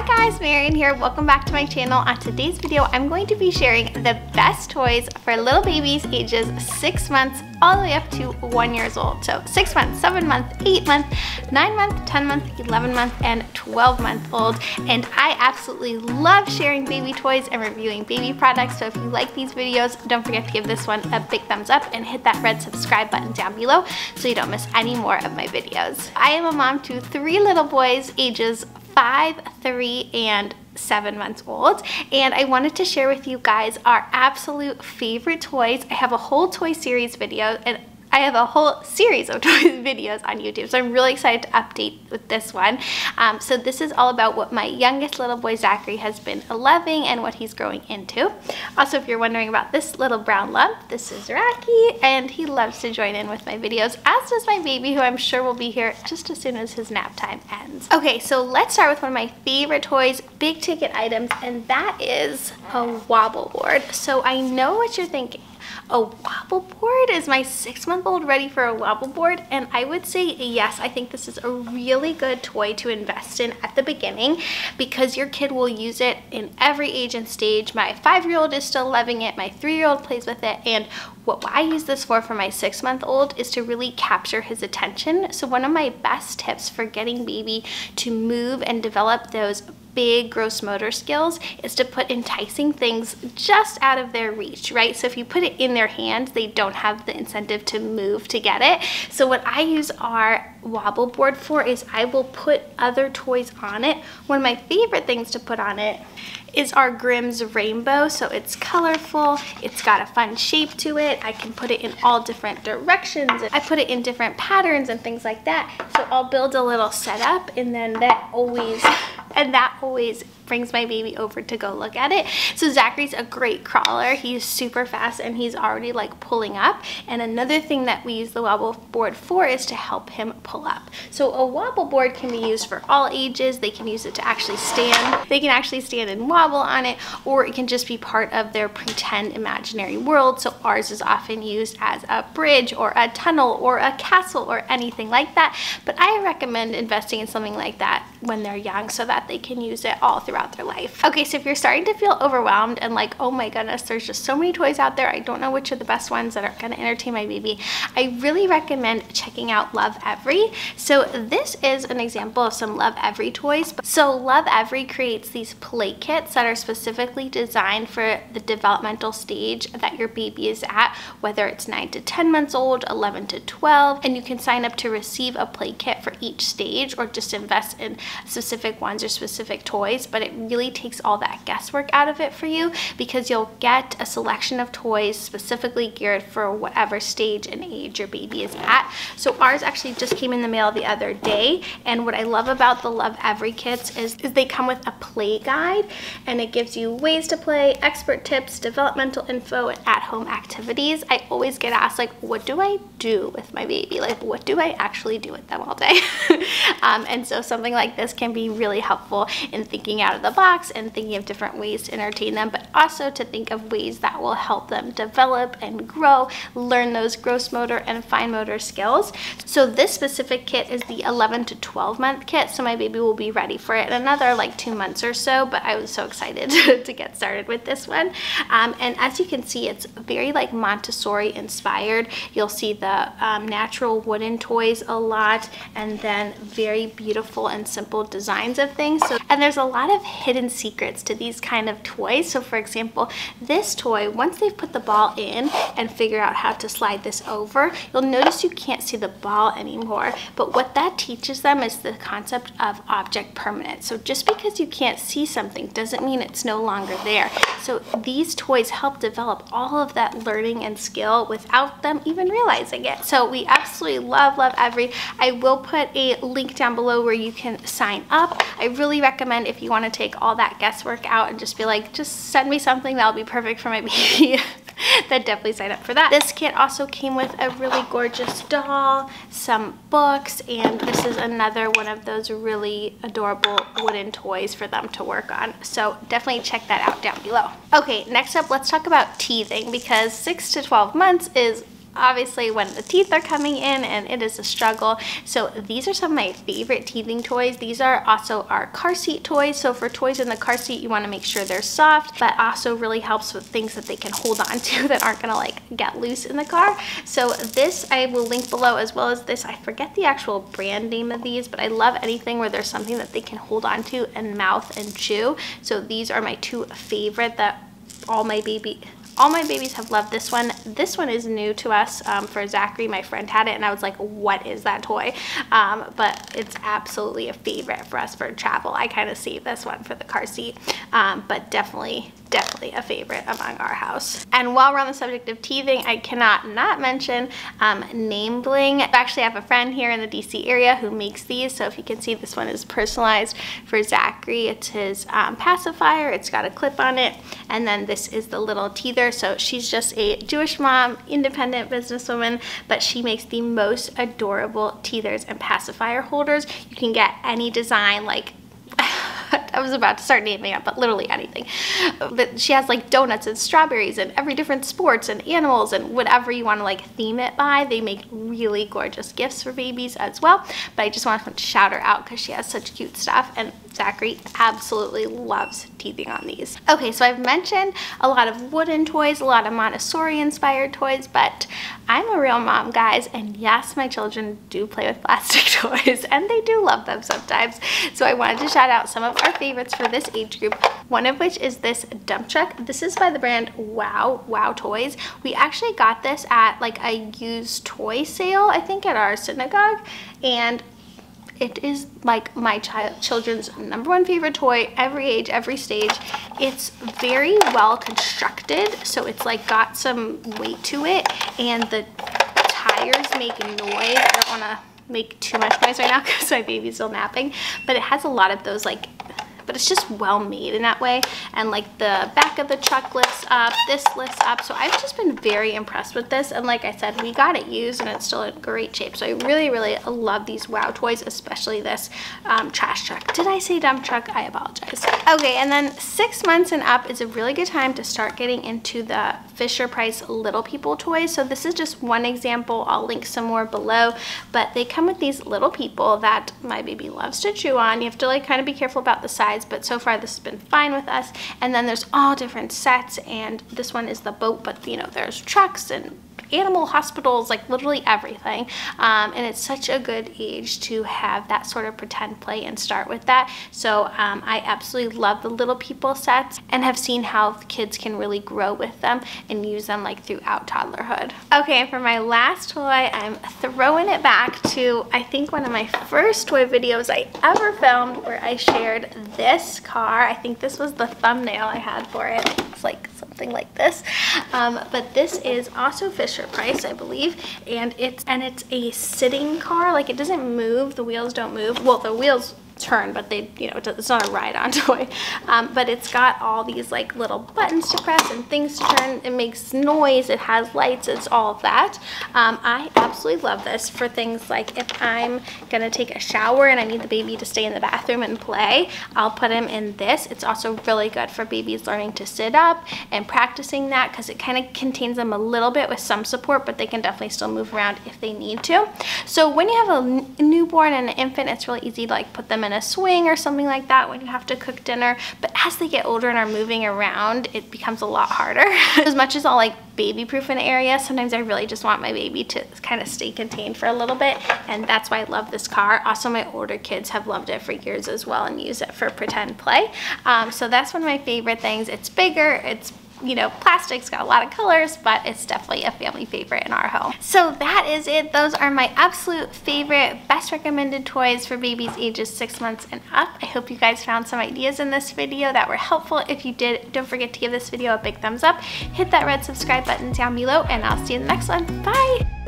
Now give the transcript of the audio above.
Hi guys, Marian here. Welcome back to my channel. On today's video, I'm going to be sharing the best toys for little babies ages 6 months all the way up to 1 year old. So 6 months, 7 months, 8 months, 9 months, 10 months, 11 months, and 12-month old. And I absolutely love sharing baby toys and reviewing baby products. So if you like these videos, don't forget to give this one a big thumbs up and hit that red subscribe button down below so you don't miss any more of my videos. I am a mom to 3 little boys ages 5, 3, and 7 months old, and I wanted to share with you guys our absolute favorite toys. I have a whole toy series video, and I have a whole series of toys videos on YouTube, so I'm really excited to update with this one. So this is all about what my youngest little boy Zachary has been loving and what he's growing into. Also, if you're wondering about this little brown lump, this is Rocky, and he loves to join in with my videos, as does my baby, who I'm sure will be here just as soon as his nap time ends. Okay, so let's start with one of my favorite toys, big ticket items, and that is a wobble board. So I know what you're thinking. A wobble board? Is my 6-month-old ready for a wobble board? And I would say yes. I think this is a really good toy to invest in at the beginning because your kid will use it in every age and stage. My 5-year-old is still loving it. My 3-year-old plays with it. And what I use this for my 6-month-old is to really capture his attention. So one of my best tips for getting baby to move and develop those big gross motor skills is to put enticing things just out of their reach, right? So if you put it in their hands, they don't have the incentive to move to get it. So what I use our wobble board for is I will put other toys on it. One of my favorite things to put on it is our Grimm's rainbow. So it's colorful, it's got a fun shape to it. I can put it in all different directions. I put it in different patterns and things like that. So I'll build a little setup, and then that always brings my baby over to go look at it. So Zachary's a great crawler. He's super fast and he's already like pulling up. And another thing that we use the wobble board for is to help him pull up. So a wobble board can be used for all ages. They can use it to actually stand. They can actually stand and wobble on it, or it can just be part of their pretend imaginary world. So ours is often used as a bridge or a tunnel or a castle or anything like that. But I recommend investing in something like that when they're young so that they can use it all throughout their life. Okay, so if you're starting to feel overwhelmed and like, oh my goodness, there's just so many toys out there, I don't know which are the best ones that are going to entertain my baby, I really recommend checking out LoveEvery. So this is an example of some LoveEvery toys. So LoveEvery creates these play kits that are specifically designed for the developmental stage that your baby is at, whether it's 9 to 10 months old, 11 to 12, and you can sign up to receive a play kit for each stage or just invest in specific ones or specific toys. But it really takes all that guesswork out of it for you because you'll get a selection of toys specifically geared for whatever stage and age your baby is at. So ours actually just came in the mail the other day, and what I love about the LoveEvery kits is they come with a play guide, and it gives you ways to play, expert tips, developmental info, and at-home activities. I always get asked, like, what do I do with my baby? Like, what do I actually do with them all day? And so something like this can be really helpful in thinking out of the box and thinking of different ways to entertain them, but also to think of ways that will help them develop and grow, learn those gross motor and fine motor skills. So this specific kit is the 11 to 12 month kit, so my baby will be ready for it in another like 2 months or so, but I was so excited to get started with this one. And as you can see, it's very like Montessori inspired. You'll see the natural wooden toys a lot, and then very beautiful and simple designs of things. So, and there's a lot of hidden secrets to these kind of toys. So for example, this toy, once they've put the ball in and figure out how to slide this over, you'll notice you can't see the ball anymore. But what that teaches them is the concept of object permanence. So just because you can't see something doesn't mean it's no longer there. So these toys help develop all of that learning and skill without them even realizing it. So we absolutely love LoveEvery. I will put a link down below where you can sign up. I really recommend, if you want to take all that guesswork out and just be like, just send me something that'll be perfect for my baby, then definitely sign up for that. This kit also came with a really gorgeous doll, some books, and this is another one of those really adorable wooden toys for them to work on. So definitely check that out down below. Okay, next up, let's talk about teething, because 6 to 12 months is obviously when the teeth are coming in, and it is a struggle. So these are some of my favorite teething toys. These are also our car seat toys. So for toys in the car seat, you want to make sure they're soft, but also really helps with things that they can hold on to that aren't gonna like get loose in the car. So this I will link below, as well as this. I forget the actual brand name of these, but I love anything where there's something that they can hold on to and mouth and chew. So these are my two favorite that all my babies have loved. This one is new to us for Zachary. My friend had it and I was like, what is that toy? But it's absolutely a favorite for us for travel. I kind of saved this one for the car seat, but definitely a favorite among our house. And while we're on the subject of teething, I cannot not mention name bling. I actually have a friend here in the DC area who makes these. So if you can see, this one is personalized for Zachary. It's his pacifier. It's got a clip on it. And then this is the little teether. So she's just a Jewish mom, independent businesswoman, but she makes the most adorable teethers and pacifier holders. You can get any design, like I was about to start naming it, but literally anything. But she has like donuts and strawberries and every different sports and animals and whatever you want to like theme it by. They make really gorgeous gifts for babies as well. But I just wanted to shout her out because she has such cute stuff, and Zachary absolutely loves teething on these. Okay, so I've mentioned a lot of wooden toys, a lot of Montessori inspired toys, but I'm a real mom, guys, and yes, my children do play with plastic toys and they do love them sometimes. So I wanted to shout out some of our favorites for this age group, one of which is this dump truck. This is by the brand Wow Toys. We actually got this at like a used toy sale, I think at our synagogue, and it is like my children's #1 favorite toy, every age, every stage. It's very well constructed, so it's like got some weight to it, and the tires make noise. I don't want to make too much noise right now because my baby's still napping, but it has a lot of those like, but it's just well made in that way. And like the back of the truck lifts up, this lifts up. So I've just been very impressed with this. And like I said, we got it used and it's still in great shape. So I really love these Wow toys, especially this trash truck. Did I say dump truck? I apologize. Okay, and then 6 months and up is a really good time to start getting into the Fisher-Price Little People toys. So this is just one example. I'll link some more below, but they come with these little people that my baby loves to chew on. You have to like kind of be careful about the size, but so far this has been fine with us. And then there's all different sets, and this one is the boat, but you know, there's trucks and animal hospitals, like literally everything. And it's such a good age to have that sort of pretend play and start with that. So I absolutely love the Little People sets and have seen how kids can really grow with them and use them like throughout toddlerhood. Okay, for my last toy, I'm throwing it back to, I think, one of my first toy videos I ever filmed, where I shared this car. I think this was the thumbnail I had for it. It's like something like this. But this is also Fisher-Price, I believe, and it's a sitting car. Like, it doesn't move, the wheels don't move. Well, the wheels turn, but they, you know, it's not a ride-on toy. But it's got all these like little buttons to press and things to turn. It makes noise, it has lights, it's all of that. I absolutely love this for things like if I'm gonna take a shower and I need the baby to stay in the bathroom and play, I'll put him in this. It's also really good for babies learning to sit up and practicing that, because it kind of contains them a little bit with some support, but they can definitely still move around if they need to. So when you have a newborn and an infant, it's really easy to like put them in a swing or something like that when you have to cook dinner. But as they get older and are moving around, it becomes a lot harder. As much as I'll like baby-proof an area, sometimes I really just want my baby to kind of stay contained for a little bit, and that's why I love this car. Also, my older kids have loved it for years as well and use it for pretend play. So that's one of my favorite things. It's bigger, it's, you know, plastic's got a lot of colors, but it's definitely a family favorite in our home. So that is it. Those are my absolute favorite, best recommended toys for babies ages 6 months and up. I hope you guys found some ideas in this video that were helpful. If you did, don't forget to give this video a big thumbs up, hit that red subscribe button down below, and I'll see you in the next one. Bye!